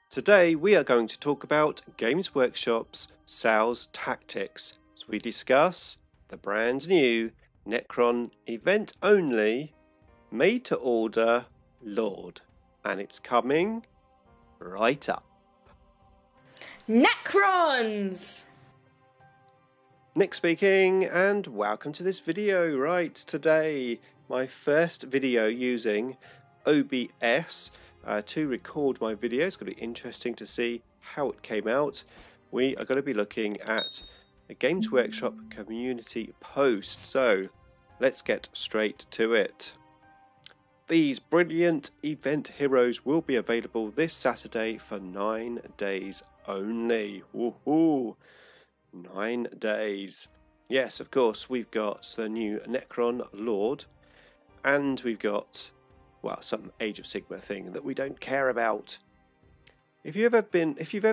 Today we are going to talk about Games Workshop's sales tactics as we discuss the brand new Necron event only made to order Lord, and it's coming right up. Necrons! Nick speaking, and welcome to this video. Right, today my first video using OBS to record my video. It's going to be interesting to see how it came out. We are going to be looking at a Games Workshop community post, so let's get straight to it. These brilliant event heroes will be available this Saturday for 9 days only. Woohoo! 9 days. Yes, of course, we've got the new Necron Lord, and we've got, well, some Age of Sigmar thing that we don't care about. If you've ever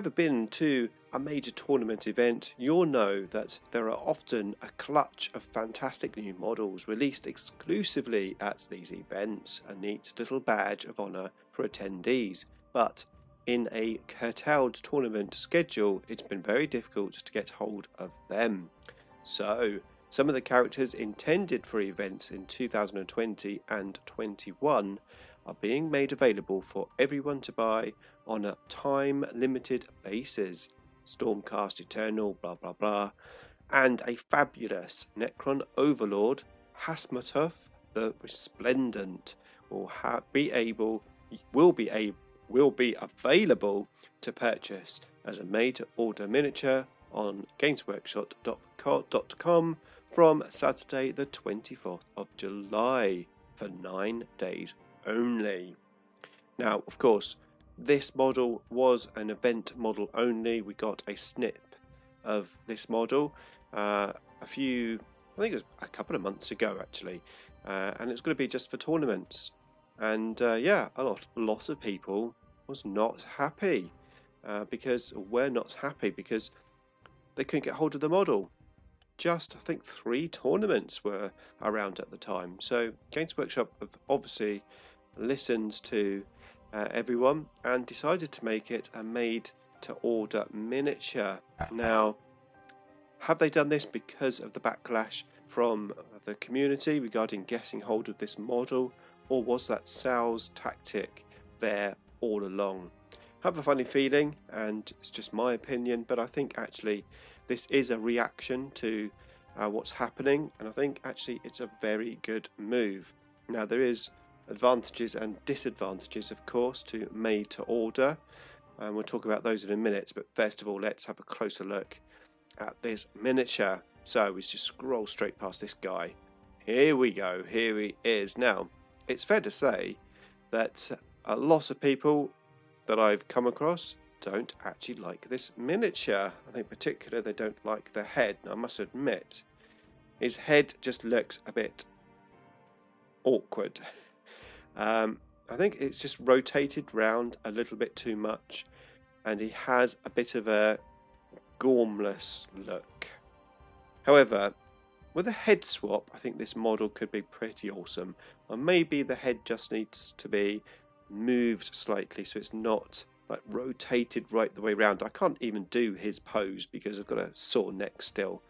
been to a major tournament event, you'll know that there are often a clutch of fantastic new models released exclusively at these events, a neat little badge of honour for attendees. But in a curtailed tournament schedule, it's been very difficult to get hold of them. So, some of the characters intended for events in 2020 and 21 are being made available for everyone to buy on a time-limited basis. Stormcast Eternal, blah blah blah, and a fabulous Necron Overlord, Hasmoteph The Resplendent, will be available to purchase as a made-to-order miniature on gamesworkshop.com from Saturday the 24th of July for 9 days only. Now, of course, this model was an event model only. We got a snip of this model I think it was a couple of months ago actually, and it's going to be just for tournaments. And yeah, a lot of people was not happy because they couldn't get hold of the model. Just, I think, 3 tournaments were around at the time. So Games Workshop have obviously listened to everyone and decided to make it a made-to-order miniature. Now, have they done this because of the backlash from the community regarding getting hold of this model, or was that sales tactic there all along? I have a funny feeling, and it's just my opinion, but I think actually this is a reaction to what's happening, and I think actually it's a very good move. Now, there is advantages and disadvantages, of course, to made to order, and we'll talk about those in a minute, but first of all, let's have a closer look at this miniature. So we just scroll straight past this guy. Here we go, here he is. Now, it's fair to say that a lot of people that I've come across don't actually like this miniature. I think particularly they don't like the head. Now, I must admit, his head just looks a bit awkward. I think it's just rotated round a little bit too much, and he has a bit of a gormless look. However, with a head swap, I think this model could be pretty awesome. Or maybe the head just needs to be moved slightly so it's not like rotated right the way around. I can't even do his pose because I've got a sore neck still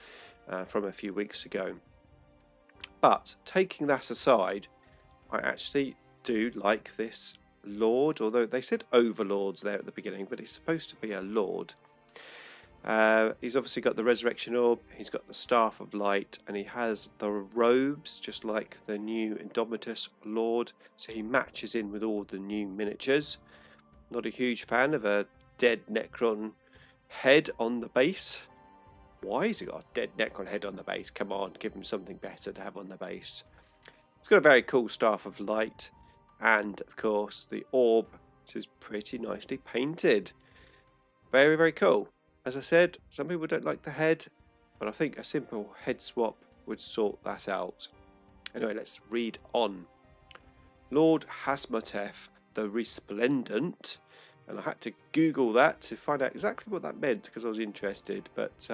from a few weeks ago. But taking that aside, I actually do like this Lord, although they said Overlords there at the beginning, but he's supposed to be a Lord. He's obviously got the Resurrection Orb, he's got the Staff of Light, and he has the robes just like the new Indomitus Lord, so he matches in with all the new miniatures. Not a huge fan of a dead Necron head on the base. Why has he got a dead Necron head on the base? Come on, give him something better to have on the base. It's got a very cool Staff of Light, and of course the orb, which is pretty nicely painted. Very, very cool. As I said, some people don't like the head, but I think a simple head swap would sort that out. Anyway, let's read on. Lord Hasmoteph The Resplendent, and I had to Google that to find out exactly what that meant because I was interested, but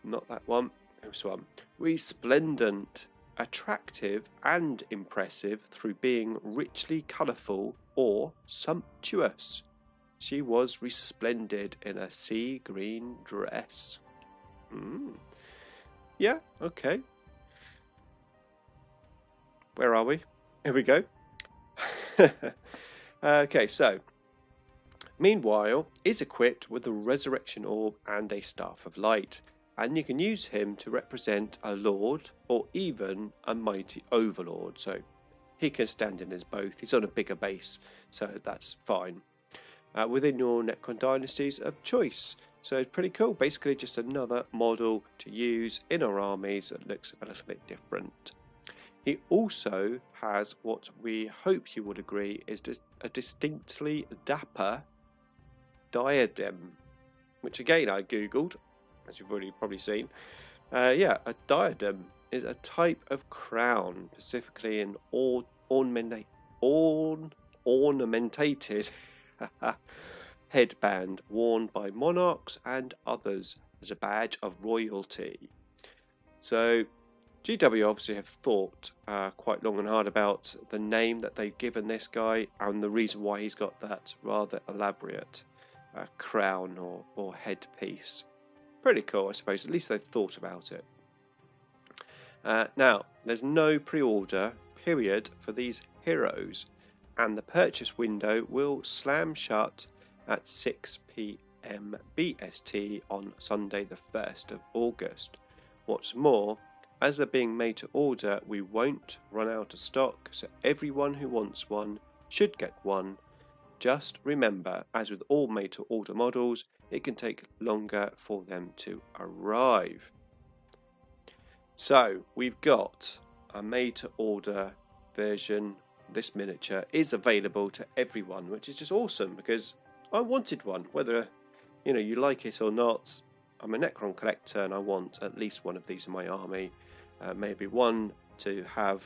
not that one. This one. Resplendent, attractive and impressive through being richly colourful or sumptuous. she was resplendent in a sea green dress. Yeah, okay. Where are we? Here we go. Okay, so meanwhile, is equipped with a resurrection orb and a staff of light, and you can use him to represent a lord or even a mighty overlord. So he can stand in as both. He's on a bigger base, so that's fine. Within your Necron dynasties of choice. So it's pretty cool. Basically just another model to use in our armies that looks a little bit different. He also has what we hope you would agree is a distinctly dapper diadem, which again I googled, as you've already probably seen. Yeah, a diadem is a type of crown, specifically an ornamented headband worn by monarchs and others as a badge of royalty. So GW obviously have thought quite long and hard about the name that they've given this guy and the reason why he's got that rather elaborate crown or headpiece. Pretty cool, I suppose. At least they've thought about it. Now, there's no pre-order period for these heroes, and the purchase window will slam shut at 6 p.m. BST on Sunday the 1st of August. What's more, as they're being made to order, we won't run out of stock, so everyone who wants one should get one. Just remember, as with all made to order models, it can take longer for them to arrive. So we've got a made to order version. This miniature is available to everyone, which is just awesome because I wanted one, whether you like it or not. I'm a Necron collector and I want at least one of these in my army. Maybe one to have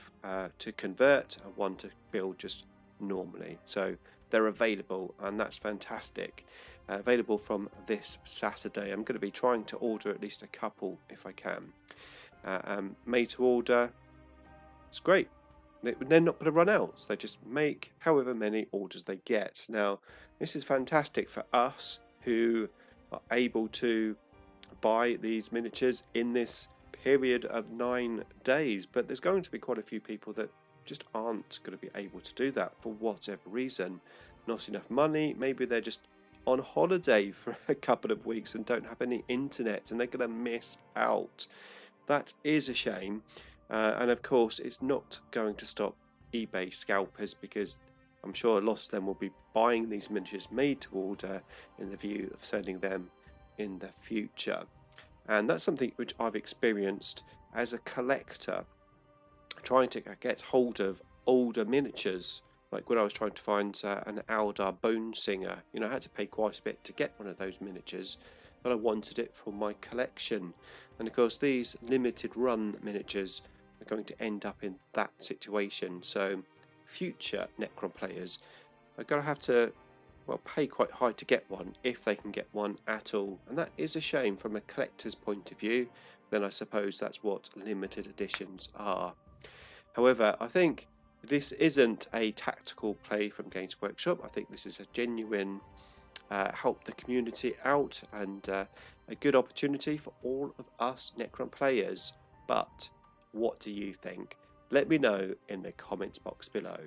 to convert and one to build just normally. So they're available and that's fantastic. Available from this Saturday. I'm going to be trying to order at least a couple if I can. Made to order. It's great. They're not going to run out. So they just make however many orders they get. Now, this is fantastic for us who are able to buy these miniatures in this period of 9 days. But there's going to be quite a few people that just aren't going to be able to do that for whatever reason. Not enough money. Maybe they're just on holiday for a couple of weeks and don't have any internet and they're going to miss out. That is a shame. And of course, it's not going to stop eBay scalpers because I'm sure a lot of them will be buying these miniatures made to order in the view of selling them in the future. And that's something which I've experienced as a collector, trying to get hold of older miniatures. Like when I was trying to find an Aldar Bone Singer, I had to pay quite a bit to get one of those miniatures, but I wanted it for my collection. And of course, these limited run miniatures are going to end up in that situation. So future Necron players are going to have to pay quite high to get one, if they can get one at all. And that is a shame from a collector's point of view. Then I suppose that's what limited editions are. However, I think this isn't a tactical play from Games Workshop. I think this is a genuine help the community out and a good opportunity for all of us Necron players. But what do you think? Let me know in the comments box below.